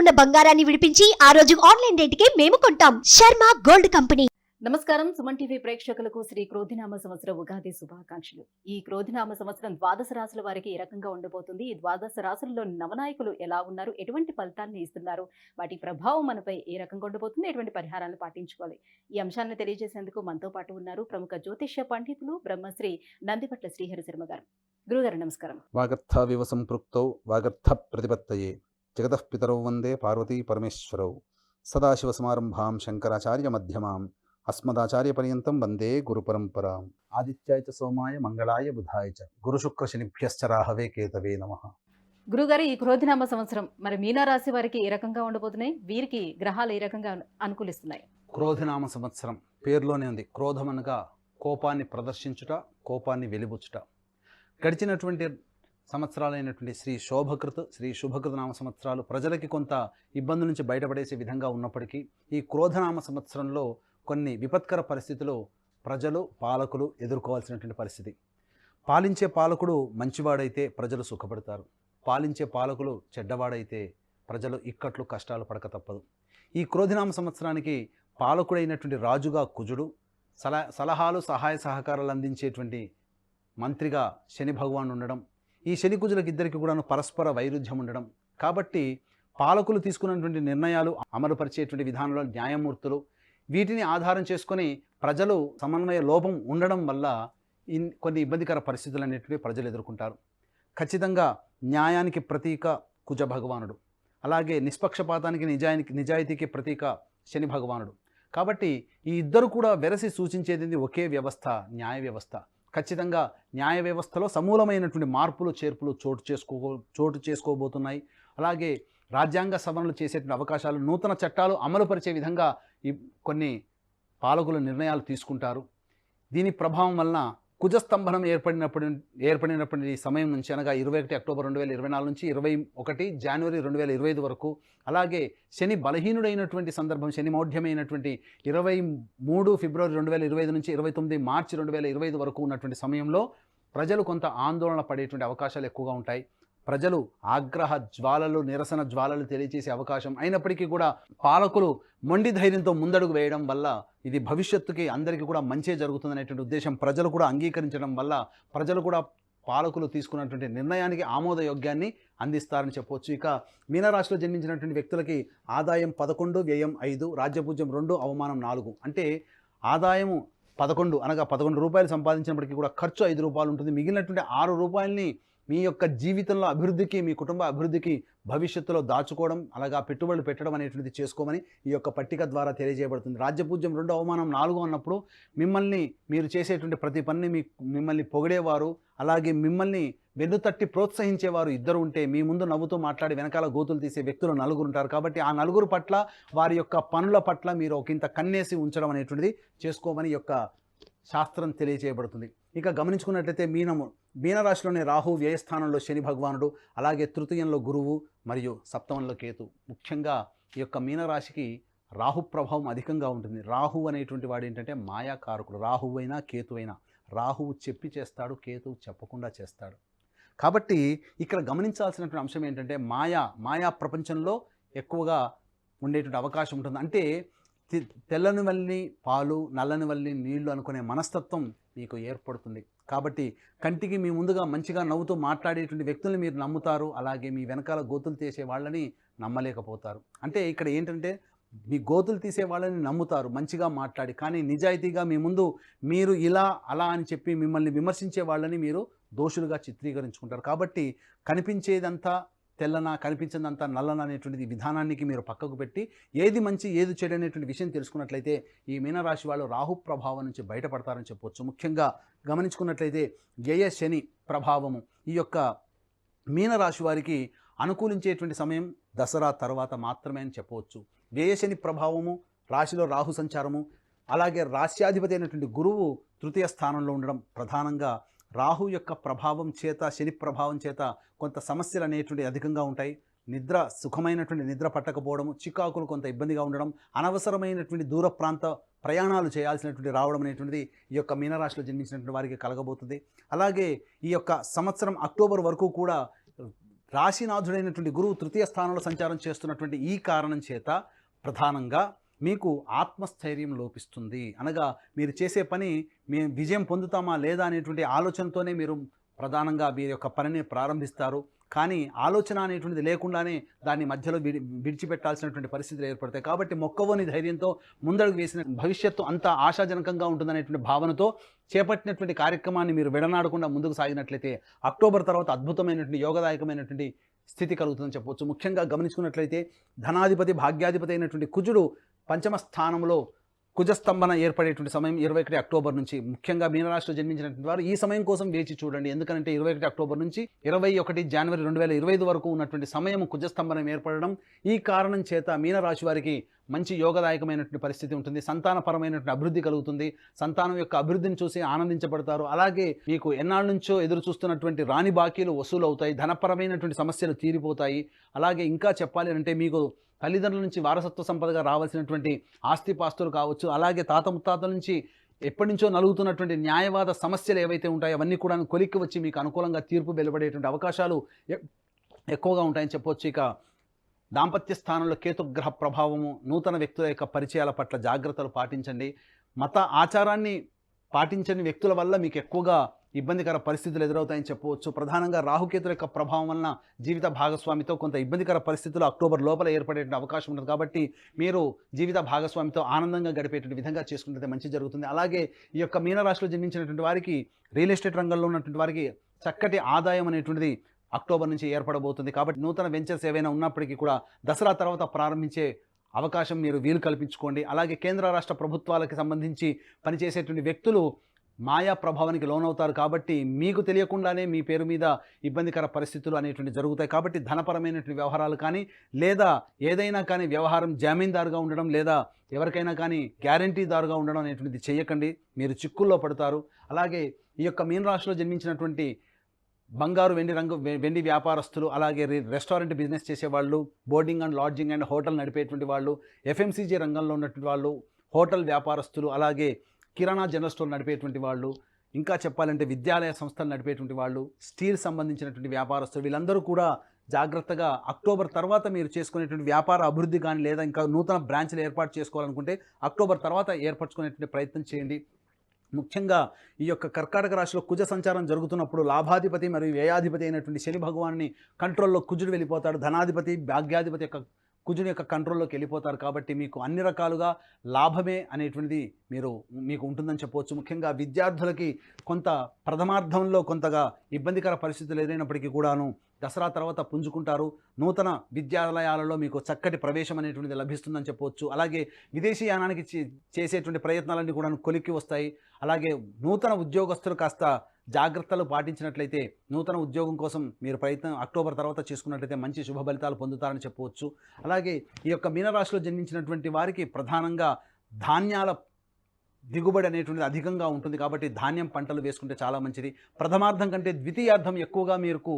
ఉన్న బంగారాన్ని విడిపించి ఆ రోజు ఆన్లైన్ రేటుకే మేము కొంటాం. Sharma gold company. నమస్కారం. సుమన్ టీవీ ప్రేక్షకులకు శ్రీ క్రోధినామ సంవత్సర ఉగాది శుభాకాంక్షలు. ఈ క్రోధినామ సంవత్సరం ద్వాదశ రాశుల వారికి ఏ రకంగా ఉండబోతుంది, ఈ ద్వాదశ రాశులలో నవనాయకులు ఎలా ఉన్నారు, ఎటువంటి ఫలితాన్ని ఇస్తున్నారు, వాటి ప్రభావం మనపై ఏ రకంగా ఉండబోతుంది, ఎటువంటి పరిహారాలు పాటించుకోవాలి, ఈ అంశాన్ని తెలియజేసేందుకు మనతో పాటు ఉన్నారు ప్రముఖ జ్యోతిష్య పండితులు బ్రహ్మశ్రీ నందిపట్ల శ్రీహరి శర్మ గారు. గురుగారు నమస్కారం. వాగర్థావివ సంపృక్తౌ వాగర్థ ప్రతిపత్తయే జగతః పితరౌ వందే పార్వతీ పరమేశ్వరౌ సదాశివసమారంభాం శంకరాచార్య మధ్యమాం అస్మదాచార్య పర్యంతం వందే గురు పరంపరాం. ఆదిత్యాయ చ సోమాయ మంగళాయ బుధాయ చ గురు శుక్ర శనిభ్యశ్చ రాహవే కేతవే నమః. గురుగారు, ఈ క్రోధినామ సంవత్సరం మరి మీనరాశి వారికి ఏ రకంగా ఉండబోతున్నాయి, వీరికి గ్రహాలు ఏ రకంగా అనుకూలిస్తున్నాయి? క్రోధినామ సంవత్సరం పేరులోనే ఉంది. క్రోధం అనగా కోపాన్ని ప్రదర్శించుట, కోపాన్ని వెలిబుచ్చుట. గడిచినటువంటి సంవత్సరాలైనటువంటి శ్రీ శుభకృత నామ సంవత్సరాలు ప్రజలకి కొంత ఇబ్బందుల నుంచి బయటపడేసే విధంగా ఉన్నప్పటికీ ఈ క్రోధనామ సంవత్సరంలో కొన్ని విపత్కర పరిస్థితులు ప్రజలు పాలకులు ఎదుర్కోవాల్సినటువంటి పరిస్థితి. పాలించే పాలకుడు మంచివాడైతే ప్రజలు సుఖపడతారు, పాలించే పాలకులు చెడ్డవాడైతే ప్రజలు ఇక్కట్లు కష్టాలు పడక తప్పదు. ఈ క్రోధినామ సంవత్సరానికి పాలకుడైనటువంటి రాజుగా కుజుడు, సలహాలు సహాయ సహకారాలు అందించేటువంటి మంత్రిగా శని భగవాన్ ఉండడం, ఈ శని కుజులకు ఇద్దరికి కూడా పరస్పర వైరుధ్యం ఉండడం, కాబట్టి పాలకులు తీసుకున్నటువంటి నిర్ణయాలు అమలుపరిచేటువంటి విధానంలో న్యాయమూర్తులు, వీటిని ఆధారం చేసుకొని ప్రజలు సమన్వయ లోపం ఉండడం వల్ల కొన్ని ఇబ్బందికర పరిస్థితులు అనేటివి ప్రజలు ఎదుర్కొంటారు. ఖచ్చితంగా న్యాయానికి ప్రతీక కుజ భగవానుడు, అలాగే నిష్పక్షపాతానికి నిజాయితీకి ప్రతీక శని భగవానుడు. కాబట్టి ఈ ఇద్దరు కూడా వెరసి సూచించేది ఒకే వ్యవస్థ, న్యాయ వ్యవస్థ. ఖచ్చితంగా న్యాయ వ్యవస్థలో సమూలమైనటువంటి మార్పులు చేర్పులు చోటు చేసుకోబోతున్నాయి. అలాగే రాజ్యాంగ సవరణలు చేసేటువంటి అవకాశాలు, నూతన చట్టాలు అమలుపరిచే విధంగా కొన్ని పాలకులు నిర్ణయాలు తీసుకుంటారు. దీని ప్రభావం వలన కుజస్తంభనం ఏర్పడినప్పటి ఈ సమయం నుంచి, అనగా 21 అక్టోబర్ 2024 నుంచి 21 జనవరి 2025 వరకు, అలాగే శని బలహీనుడైనటువంటి సందర్భం, శని మౌఢ్యమైనటువంటి 23 ఫిబ్రవరి 2025 నుంచి 29 మార్చి 2025 వరకు ఉన్నటువంటి సమయంలో ప్రజలు కొంత ఆందోళన పడేటువంటి అవకాశాలు ఎక్కువగా ఉంటాయి. ప్రజలు ఆగ్రహ జ్వాలలు, నిరసన జ్వాలలు తెలియజేసే అవకాశం అయినప్పటికీ కూడా పాలకులు మొండి ధైర్యంతో ముందడుగు వేయడం వల్ల ఇది భవిష్యత్తుకి అందరికీ కూడా మంచే జరుగుతుందనేటువంటి ఉద్దేశం ప్రజలు కూడా అంగీకరించడం వల్ల ప్రజలు కూడా పాలకులు తీసుకున్నటువంటి నిర్ణయానికి ఆమోదయోగ్యాన్ని అందిస్తారని చెప్పవచ్చు. ఇక మీనరాశిలో జన్మించినటువంటి వ్యక్తులకి ఆదాయం 11, వ్యయం 5, రాజ్యపూజ్యం 2, అవమానం 4. అంటే ఆదాయము 11 అనగా 11 రూపాయలు సంపాదించినప్పటికీ కూడా ఖర్చు 5 రూపాయలు ఉంటుంది. మిగిలినటువంటి 6 రూపాయలని మీ యొక్క జీవితంలో అభివృద్ధికి, మీ కుటుంబ అభివృద్ధికి భవిష్యత్తులో దాచుకోవడం, అలాగా పెట్టుబడులు పెట్టడం అనేటువంటిది చేసుకోమని ఈ యొక్క పట్టిక ద్వారా తెలియజేయబడుతుంది. రాజ్యపూజ్యం 2, అవమానం 4 అన్నప్పుడు మీరు చేసేటువంటి ప్రతి పనిని మిమ్మల్ని పొగిడేవారు, అలాగే మిమ్మల్ని వెన్నుతట్టి ప్రోత్సహించేవారు ఇద్దరు ఉంటే, మీ ముందు నవ్వుతూ మాట్లాడి వెనకాల గోతులు తీసే వ్యక్తులు 4 ఉంటారు. కాబట్టి ఆ 4 పట్ల, వారి యొక్క పనుల పట్ల మీరు ఒకంత కన్నేసి ఉంచడం అనేటువంటిది చేసుకోమని యొక్క శాస్త్రం తెలియజేయబడుతుంది. ఇక గమనించుకున్నట్లయితే మీనరాశిలోని రాహు, వ్యయస్థానంలో శని భగవానుడు, అలాగే తృతీయంలో గురువు మరియు సప్తమంలో కేతు. ముఖ్యంగా ఈ యొక్క మీనరాశికి రాహు ప్రభావం అధికంగా ఉంటుంది. రాహు అనేటువంటి వాడు ఏంటంటే మాయాకారకుడు. రాహువు అయినా కేతు అయినా, రాహువు చెప్పి చేస్తాడు, కేతువు చెప్పకుండా చేస్తాడు. కాబట్టి ఇక్కడ గమనించాల్సినటువంటి అంశం ఏంటంటే మాయా ప్రపంచంలో ఎక్కువగా ఉండేటువంటి అవకాశం ఉంటుంది. అంటే తెల్లని వల్లి పాలు, నల్లని వల్లి నీళ్లు అనుకునే మనస్తత్వం మీకు ఏర్పడుతుంది. కాబట్టి కంటికి మీ ముందుగా మంచిగా నవ్వుతూ మాట్లాడేటువంటి వ్యక్తుల్ని మీరు నమ్ముతారు, అలాగే మీ వెనకాల గోతులు తీసే వాళ్ళని నమ్మలేకపోతారు. అంటే ఇక్కడ ఏంటంటే మీ గోతులు తీసే వాళ్ళని నమ్ముతారు మంచిగా మాట్లాడి, కానీ నిజాయితీగా మీ ముందు మీరు ఇలా అలా అని చెప్పి మిమ్మల్ని విమర్శించే వాళ్ళని మీరు దోషులుగా చిత్రీకరించుకుంటారు. కాబట్టి కనిపించేదంతా తెల్లన, కనిపించిందంతా నల్లన అనేటువంటిది విధానానికి మీరు పక్కకు పెట్టి ఏది మంచి ఏది చెడు అనేటువంటి విషయం తెలుసుకున్నట్లయితే ఈ మీనరాశి వాళ్ళు రాహు ప్రభావం నుంచి బయటపడతారని చెప్పవచ్చు. ముఖ్యంగా గమనించుకున్నట్లయితే వ్యయ శని ప్రభావము ఈ యొక్క మీనరాశి వారికి అనుకూలించేటువంటి సమయం దసరా తర్వాత మాత్రమే అని చెప్పవచ్చు. వ్యయ శని ప్రభావము, రాశిలో రాహు సంచారము, అలాగే రాశ్యాధిపతి అయినటువంటి గురువు తృతీయ స్థానంలో ఉండడం, ప్రధానంగా రాహు యొక్క ప్రభావం చేత, శని ప్రభావం చేత కొంత సమస్యలు అనేటువంటివి అధికంగా ఉంటాయి. సుఖమైనటువంటి నిద్ర పట్టకపోవడం, చికాకులు కొంత ఇబ్బందిగా ఉండడం, అనవసరమైనటువంటి దూర ప్రాంత ప్రయాణాలు చేయాల్సినటువంటి రావడం అనేటువంటిది ఈ యొక్క మీనరాశిలో జన్మించినటువంటి వారికి కలగబోతుంది. అలాగే ఈ యొక్క సంవత్సరం అక్టోబర్ వరకు కూడా రాశినాథుడైనటువంటి గురువు తృతీయ స్థానంలో సంచారం చేస్తున్నటువంటి ఈ కారణం చేత ప్రధానంగా మీకు ఆత్మస్థైర్యం లోపిస్తుంది. అనగా మీరు చేసే పని మేము విజయం పొందుతామా లేదా అనేటువంటి ఆలోచనతోనే మీరు ప్రధానంగా మీ యొక్క పనిని ప్రారంభిస్తారు. కానీ ఆలోచన అనేటువంటిది లేకుండానే దాన్ని మధ్యలో విడిచిపెట్టాల్సినటువంటి పరిస్థితులు ఏర్పడతాయి. కాబట్టి మొక్కవోని ధైర్యంతో ముందడుగు వేసిన భవిష్యత్తు అంతా ఆశాజనకంగా ఉంటుందనేటువంటి భావనతో చేపట్టినటువంటి కార్యక్రమాన్ని మీరు విడనాడకుండా ముందుకు సాగినట్లయితే అక్టోబర్ తర్వాత అద్భుతమైనటువంటి యోగదాయకమైనటువంటి స్థితి కలుగుతుందని చెప్పవచ్చు. ముఖ్యంగా గమనించుకున్నట్లయితే ధనాధిపతి భాగ్యాధిపతి అయినటువంటి కుజుడు పంచమ స్థానంలో కుజస్తంభన ఏర్పడేటువంటి సమయం 21 అక్టోబర్ నుంచి. ముఖ్యంగా మీనరాశిలో జన్మించినటువంటి వారు ఈ సమయం కోసం వేచి చూడండి. ఎందుకంటే 21 అక్టోబర్ నుంచి 21 జనవరి 2025 వరకు ఉన్నటువంటి సమయం కుజస్తంభనం ఏర్పడడం. ఈ కారణం చేత మీనరాశి వారికి మంచి యోగదాయకమైనటువంటి పరిస్థితి ఉంటుంది. సంతానపరమైనటువంటి అభివృద్ధి కలుగుతుంది. సంతానం యొక్క అభివృద్ధిని చూసి ఆనందించబడతారు. అలాగే మీకు ఎన్నాళ్ళ నుంచో ఎదురు చూస్తున్నటువంటి రాని బాకీలు వసూలు అవుతాయి. ధనపరమైనటువంటి సమస్యలు తీరిపోతాయి. అలాగే ఇంకా చెప్పాలి అంటే మీకు తల్లిదండ్రుల నుంచి వారసత్వ సంపదగా రావాల్సినటువంటి ఆస్తిపాస్తులు కావచ్చు, అలాగే తాత ముత్తాతల నుంచి ఎప్పటి నుంచో నలుగుతున్నటువంటి న్యాయవాద సమస్యలు ఏవైతే ఉంటాయో అవన్నీ కూడా కొలిక్కి వచ్చి మీకు అనుకూలంగా తీర్పు వెలువడేటువంటి అవకాశాలు ఎక్కువగా ఉంటాయని చెప్పొచ్చు. ఇక దాంపత్య స్థానంలో కేతుగ్రహ ప్రభావము, నూతన వ్యక్తుల యొక్క పరిచయాల పట్ల జాగ్రత్తలు పాటించండి. మత ఆచారాన్ని పాటించని వ్యక్తుల వల్ల మీకు ఎక్కువగా ఇబ్బందికర పరిస్థితులు ఎదురవుతాయని చెప్పవచ్చు. ప్రధానంగా రాహుకేతుల యొక్క ప్రభావం వలన జీవిత భాగస్వామితో కొంత ఇబ్బందికర పరిస్థితులు అక్టోబర్ లోపల ఏర్పడే అవకాశం ఉంటుంది. కాబట్టి మీరు జీవిత భాగస్వామితో ఆనందంగా గడిపేటువంటి విధంగా చేసుకుంటే మంచి జరుగుతుంది. అలాగే ఈ యొక్క మీనరాశిలో జన్మించినటువంటి వారికి, రియల్ ఎస్టేట్ రంగంలో ఉన్నటువంటి వారికి చక్కటి ఆదాయం అనేటువంటిది అక్టోబర్ నుంచి ఏర్పడబోతుంది. కాబట్టి నూతన వెంచర్స్ ఏవైనా ఉన్నప్పటికీ కూడా దసరా తర్వాత ప్రారంభించే అవకాశం మీరు వీలు కల్పించుకోండి. అలాగే కేంద్ర రాష్ట్ర ప్రభుత్వాలకు సంబంధించి పనిచేసేటువంటి వ్యక్తులు మాయా ప్రభావానికి లోనవుతారు. కాబట్టి మీకు తెలియకుండానే మీ పేరు మీద ఇబ్బందికర పరిస్థితులు అనేటువంటి జరుగుతాయి. కాబట్టి ధనపరమైనటువంటి వ్యవహారాలు కానీ లేదా ఏదైనా కానీ వ్యవహారం జామీందారుగా ఉండడం లేదా ఎవరికైనా కానీ గ్యారంటీదారుగా ఉండడం అనేటువంటిది చేయకండి. మీరు చిక్కుల్లో పడతారు. అలాగే ఈ యొక్క మీనరాశిలో జన్మించినటువంటి బంగారు వెండి వ్యాపారస్తులు, అలాగే రెస్టారెంట్ బిజినెస్ చేసేవాళ్ళు, boarding and lodging and hotel నడిపేటువంటి వాళ్ళు, ఎఫ్ఎంసీజీ రంగంలో ఉన్నటువంటి వాళ్ళు, హోటల్ వ్యాపారస్తులు, అలాగే కిరాణా జనరల్ స్టోర్ నడిపేటువంటి వాళ్ళు, ఇంకా చెప్పాలంటే విద్యాలయ సంస్థలు నడిపేటువంటి వాళ్ళు, స్టీల్ సంబంధించినటువంటి వ్యాపారస్తులు, వీళ్ళందరూ కూడా జాగ్రత్తగా అక్టోబర్ తర్వాత మీరు చేసుకునేటువంటి వ్యాపార అభివృద్ధి కానీ లేదా ఇంకా నూతన బ్రాంచ్లు ఏర్పాటు చేసుకోవాలనుకుంటే అక్టోబర్ తర్వాత ఏర్పరచుకునేటువంటి ప్రయత్నం చేయండి. ముఖ్యంగా ఈ యొక్క కర్కాటక రాశిలో కుజ సంచారం జరుగుతున్నప్పుడు లాభాధిపతి మరియు వ్యయాధిపతి అయినటువంటి శని భగవాన్ని కంట్రోల్లో కుజుడు వెళ్ళిపోతాడు. ధనాధిపతి భాగ్యాధిపతి యొక్క కుజుని యొక్క కంట్రోల్లోకి వెళ్ళిపోతారు. కాబట్టి మీకు అన్ని రకాలుగా లాభమే అనేటువంటిది మీకు ఉంటుందని చెప్పవచ్చు. ముఖ్యంగా విద్యార్థులకి కొంత ప్రథమార్థంలో కొంతగా ఇబ్బందికర పరిస్థితులు ఎదురైనప్పటికీ కూడాను దసరా తర్వాత పుంజుకుంటారు. నూతన విద్యాలయాలలో మీకు చక్కటి ప్రవేశం అనేటువంటిది లభిస్తుందని చెప్పవచ్చు. అలాగే విదేశీయానానికి చేసేటువంటి ప్రయత్నాలన్నీ కూడా కొలిక్కి వస్తాయి. అలాగే నూతన ఉద్యోగస్తులు కాస్త జాగ్రత్తలు పాటించినట్లయితే నూతన ఉద్యోగం కోసం మీరు ప్రయత్నం అక్టోబర్ తర్వాత చేసుకున్నట్లయితే మంచి శుభ ఫలితాలు పొందుతారని చెప్పవచ్చు. అలాగే ఈ యొక్క మీనరాశిలో జన్మించినటువంటి వారికి ప్రధానంగా ధాన్యాల దిగుబడి అనేటువంటిది అధికంగా ఉంటుంది. కాబట్టి ధాన్యం పంటలు వేసుకుంటే చాలా మంచిది. ప్రథమార్థం కంటే ద్వితీయార్థం ఎక్కువగా మీకు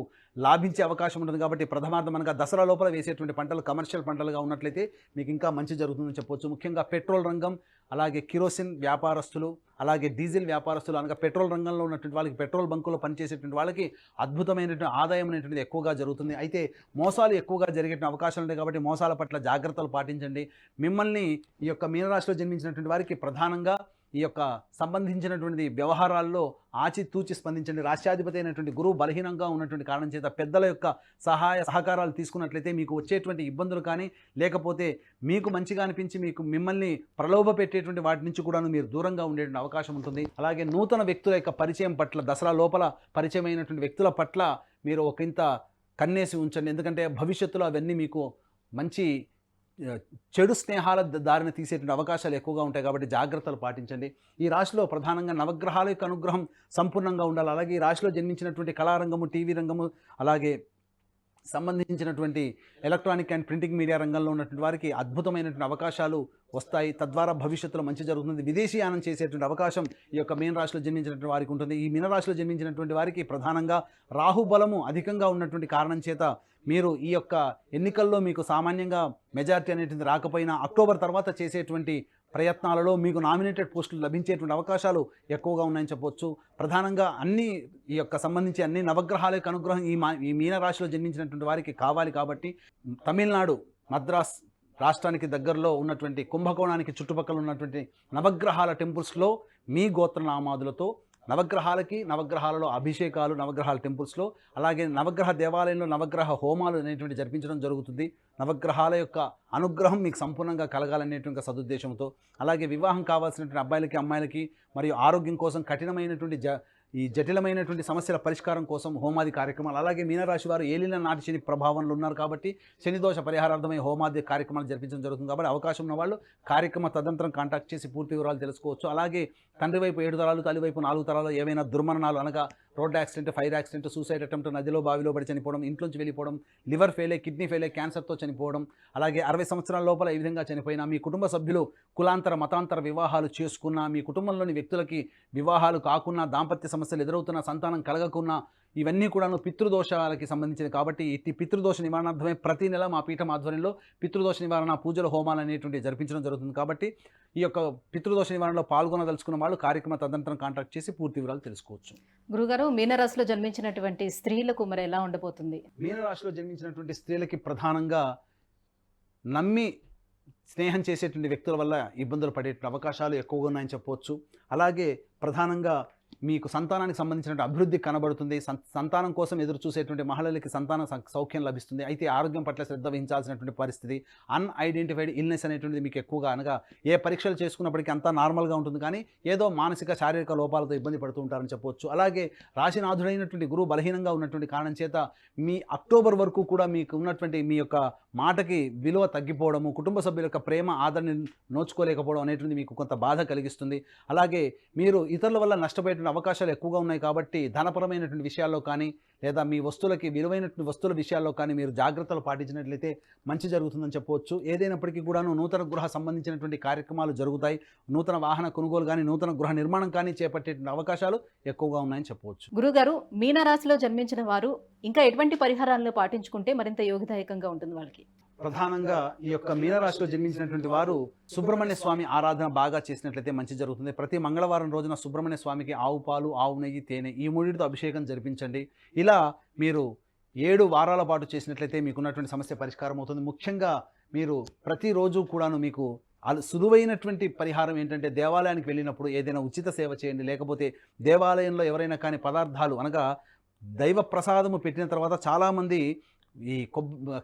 లాభించే అవకాశం ఉంటుంది. కాబట్టి ప్రథమార్థం అనగా దసరా లోపల వేసేటువంటి పంటలు కమర్షియల్ పంటలుగా ఉన్నట్లయితే మీకు ఇంకా మంచి జరుగుతుందని చెప్పవచ్చు. ముఖ్యంగా పెట్రోల్ రంగం, అలాగే కిరోసిన్ వ్యాపారస్తులు, అలాగే డీజిల్ వ్యాపారస్తులు, అనగా పెట్రోల్ రంగంలో ఉన్నటువంటి వాళ్ళకి, పెట్రోల్ బంకులో పనిచేసేటువంటి వాళ్ళకి అద్భుతమైనటువంటి ఆదాయం అనేటువంటిది ఎక్కువగా జరుగుతుంది. అయితే మోసాలు ఎక్కువగా జరిగే అవకాశాలు ఉంటాయి. కాబట్టి మోసాల పట్ల జాగ్రత్తలు పాటించండి. మిమ్మల్ని ఈ యొక్క మీనరాశిలో జన్మించినటువంటి వారికి ప్రధానంగా ఈ యొక్క సంబంధించినటువంటి వ్యవహారాల్లో ఆచితూచి స్పందించండి. రాష్ట్రాధిపతి అయినటువంటి గురువు బలహీనంగా ఉన్నటువంటి కారణం చేత పెద్దల యొక్క సహాయ సహకారాలు తీసుకున్నట్లయితే మీకు వచ్చేటువంటి ఇబ్బందులు కానీ లేకపోతే మీకు మంచిగా అనిపించి మిమ్మల్ని ప్రలోభ పెట్టేటువంటి వాటి నుంచి కూడా మీరు దూరంగా ఉండేటువంటి అవకాశం ఉంటుంది. అలాగే నూతన వ్యక్తుల యొక్క పరిచయం పట్ల, దసరా లోపల పరిచయం అయినటువంటి వ్యక్తుల పట్ల మీరు ఒకంత కన్నేసి ఉంచండి. ఎందుకంటే భవిష్యత్తులో అవన్నీ మీకు మంచి చెడు స్నేహాల దారిని తీసేటువంటి అవకాశాలు ఎక్కువగా ఉంటాయి. కాబట్టి జాగ్రత్తలు పాటించండి. ఈ రాశిలో ప్రధానంగా నవగ్రహాల యొక్క అనుగ్రహం సంపూర్ణంగా ఉండాలి. అలాగే ఈ రాశిలో జన్మించినటువంటి కళారంగము, టీవీ రంగము, అలాగే సంబంధించినటువంటి ఎలక్ట్రానిక్ అండ్ ప్రింటింగ్ మీడియా రంగంలో ఉన్నటువంటి వారికి అద్భుతమైనటువంటి అవకాశాలు వస్తాయి. తద్వారా భవిష్యత్తులో మంచి జరుగుతుంది. విదేశీయానం చేసేటువంటి అవకాశం ఈ యొక్క మీన రాశిలో జన్మించినటువంటి వారికి ఉంటుంది. ఈ మీన రాశిలో జన్మించినటువంటి వారికి ప్రధానంగా రాహుబలము అధికంగా ఉన్నటువంటి కారణం చేత మీరు ఈ యొక్క ఎన్నికల్లో మీకు సామాన్యంగా మెజారిటీ అనేటువంటి రాకపోయినా అక్టోబర్ తర్వాత చేసేటువంటి ప్రయత్నాలలో మీకు నామినేటెడ్ పోస్టులు లభించేటువంటి అవకాశాలు ఎక్కువగా ఉన్నాయని చెప్పొచ్చు. ప్రధానంగా ఈ యొక్క సంబంధించి అన్ని నవగ్రహాల యొక్క అనుగ్రహం ఈ మీనరాశిలో జన్మించినటువంటి వారికి కావాలి. కాబట్టి తమిళనాడు మద్రాస్ రాష్ట్రానికి దగ్గరలో ఉన్నటువంటి కుంభకోణానికి చుట్టుపక్కల ఉన్నటువంటి నవగ్రహాల టెంపుల్స్లో మీ గోత్రనామాదులతో నవగ్రహాలలో అభిషేకాలు, నవగ్రహాల టెంపుల్స్లో, అలాగే నవగ్రహ దేవాలయంలో నవగ్రహ హోమాలు అనేటువంటి జరిపించడం జరుగుతుంది. నవగ్రహాల యొక్క అనుగ్రహం మీకు సంపూర్ణంగా కలగాలనేటువంటి సదుద్దేశంతో, అలాగే వివాహం కావాల్సినటువంటి అబ్బాయిలకి అమ్మాయిలకి మరియు ఆరోగ్యం కోసం కఠినమైనటువంటి ఈ జటిలమైనటువంటి సమస్యల పరిష్కారం కోసం హోమాది కార్యక్రమాలు, అలాగే మీనరాశి వారు ఏలిన నాటి శని ప్రభావంలో ఉన్నారు కాబట్టి శని దోష పరిహారార్థమై హోమాది కార్యక్రమాలు జరిపించడం జరుగుతుంది. కాబట్టి అవకాశం ఉన్న వాళ్ళు కార్యక్రమ తదంతరం కాంటాక్ట్ చేసి పూర్తి వివరాలు తెలుసుకోవచ్చు. అలాగే తండ్రి వైపు 7 తరాలు, తల్లి వైపు 4 తరాలు ఏవైనా దుర్మరణాలు అనగా road accident, fire accident, suicide attempt, నదిలో బావిలో పడి చనిపోవడం, ఇంట్లోంచి వెళ్ళిపోవడం, లివర్ ఫెయిలే, కిడ్నీ ఫెయిలే, క్యాన్సర్తో చనిపోవడం, అలాగే 60 సంవత్సరాల లోపల ఈ విధంగా చనిపోయినా, మీ కుటుంబ సభ్యులు కులాంతర మతాంతర వివాహాలు చేసుకున్నా, మీ కుటుంబంలోని వ్యక్తులకి వివాహాలు కాకున్నా, దాంపత్య సమస్యలు ఎదురవుతున్న, సంతానం కలగకున్నా, ఇవన్నీ కూడాను పితృదోషాలకి సంబంధించినవి. కాబట్టి ఈ పితృదోష నివారణార్థమే ప్రతి నెల మా పీఠం ఆధ్వర్యంలో పితృదోష నివారణ పూజలు, హోమాలు అనేటువంటి జరిపించడం జరుగుతుంది. కాబట్టి ఈ యొక్క పితృదోష నివారణలో పాల్గొనదలుచుకున్న వాళ్ళు కార్యక్రమ తదంతరం కాంటాక్ట్ చేసి పూర్తి వివరాలు తెలుసుకోవచ్చు. గురుగారు, మీనరాశిలో జన్మించినటువంటి స్త్రీలకు మరి ఎలా ఉండబోతుంది? మీనరాశిలో జన్మించినటువంటి స్త్రీలకి ప్రధానంగా నమ్మి స్నేహం చేసేటువంటి వ్యక్తుల వల్ల ఇబ్బందులు పడే అవకాశాలు ఎక్కువగా ఉన్నాయని చెప్పవచ్చు. అలాగే ప్రధానంగా మీకు సంతానానికి సంబంధించిన అభివృద్ధి కనబడుతుంది. సంతానం కోసం ఎదురు చూసేటువంటి మహిళలకి సంతాన సౌఖ్యం లభిస్తుంది. అయితే ఆరోగ్యం పట్ల శ్రద్ధ వహించాల్సినటువంటి పరిస్థితి. అన్ఐడెంటిఫైడ్ ఇల్నెస్ అనేటువంటిది మీకు ఎక్కువగా, అనగా ఏ పరీక్షలు చేసుకున్నప్పటికీ అంతా నార్మల్గా ఉంటుంది, కానీ ఏదో మానసిక శారీరక లోపాలతో ఇబ్బంది పడుతూ ఉంటారని చెప్పవచ్చు. అలాగే రాశినాథుడైనటువంటి గురువు బలహీనంగా ఉన్నటువంటి కారణం చేత మీ అక్టోబర్ వరకు కూడా మీకు ఉన్నటువంటి మీ యొక్క మాటకి విలువ తగ్గిపోవడము, కుటుంబ సభ్యుల యొక్క ప్రేమ ఆదరణ నోచుకోలేకపోవడం అనేటువంటి మీకు కొంత బాధ కలిగిస్తుంది. అలాగే మీరు ఇతరుల వల్ల నష్టపోయేటువంటి అవకాశాలు ఎక్కువగా ఉన్నాయి. కాబట్టి ధనపరమైనటువంటి విషయాల్లో కానీ, లేదా మీ వస్తువులకి విలువైనటువంటి వస్తువుల విషయాల్లో కానీ మీరు జాగ్రత్తలు పాటించినట్లయితే మంచి జరుగుతుందని చెప్పవచ్చు. ఏదైనప్పటికీ కూడాను నూతన గృహ సంబంధించినటువంటి కార్యక్రమాలు జరుగుతాయి. నూతన వాహన కొనుగోలు కానీ, నూతన గృహ నిర్మాణం కానీ చేపట్టేటువంటి అవకాశాలు ఎక్కువగా ఉన్నాయని చెప్పవచ్చు. గురుగారు, మీనరాశిలో జన్మించిన వారు ఇంకా ఎటువంటి పరిహారాలను పాటించుకుంటే మరింత యోగదాయకంగా ఉంటుంది వాళ్ళకి? ప్రధానంగా ఈ యొక్క మీనరాశిలో జన్మించినటువంటి వారు సుబ్రహ్మణ్య స్వామి ఆరాధన బాగా చేసినట్లయితే మంచి జరుగుతుంది. ప్రతి మంగళవారం రోజున సుబ్రహ్మణ్య స్వామికి ఆవు పాలు, ఆవు నెయ్యి, తేనె ఈ మూడింటితో అభిషేకం జరిపించండి. ఇలా మీరు 7 వారాల పాటు చేసినట్లయితే మీకున్నటువంటి సమస్య పరిష్కారం అవుతుంది. ముఖ్యంగా మీరు ప్రతిరోజు కూడాను మీకు సులువైనటువంటి పరిహారం ఏంటంటే, దేవాలయానికి వెళ్ళినప్పుడు ఏదైనా ఉచిత సేవ చేయండి. లేకపోతే దేవాలయంలో ఎవరైనా కానీ పదార్థాలు, అనగా దైవ ప్రసాదము పెట్టిన తర్వాత చాలామంది ఈ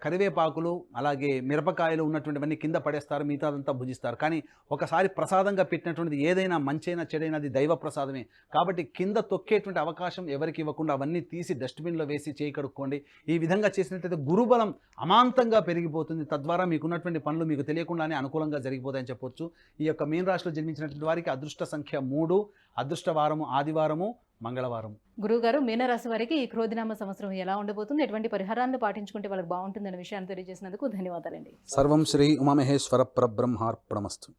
కరివేపాకులు, అలాగే మిరపకాయలు ఉన్నటువంటివన్నీ కింద పడేస్తారు, మిగతాదంతా భుజిస్తారు. కానీ ఒకసారి ప్రసాదంగా పెట్టినటువంటిది ఏదైనా మంచైనా చెడైనా అది దైవ ప్రసాదమే. కాబట్టి కింద తొక్కేటువంటి అవకాశం ఎవరికి ఇవ్వకుండా అవన్నీ తీసి డస్ట్బిన్లో వేసి చేయి కడుక్కోండి. ఈ విధంగా చేసినట్లయితే గురుబలం అమాంతంగా పెరిగిపోతుంది. తద్వారా మీకున్నటువంటి పనులు మీకు తెలియకుండానే అనుకూలంగా జరిగిపోతాయని చెప్పొచ్చు. ఈ యొక్క మీన రాశిలో జన్మించినటువంటి వారికి అదృష్ట సంఖ్య 3, అదృష్ట వారము ఆదివారము, మంగళవారం. గురుగారు, మీనరాశి వారికి ఈ క్రోధినామ సంవత్సరం ఎలా ఉండబోతుంది, ఎటువంటి పరిహారాలను పాటించుకుంటే వాళ్ళకి బాగుంటుందనే విషయాన్ని తెలియజేసినందుకు ధన్యవాదాలండి. సర్వం శ్రీ ఉమామహేశ్వర పరబ్రహ్మార్పణమస్తు.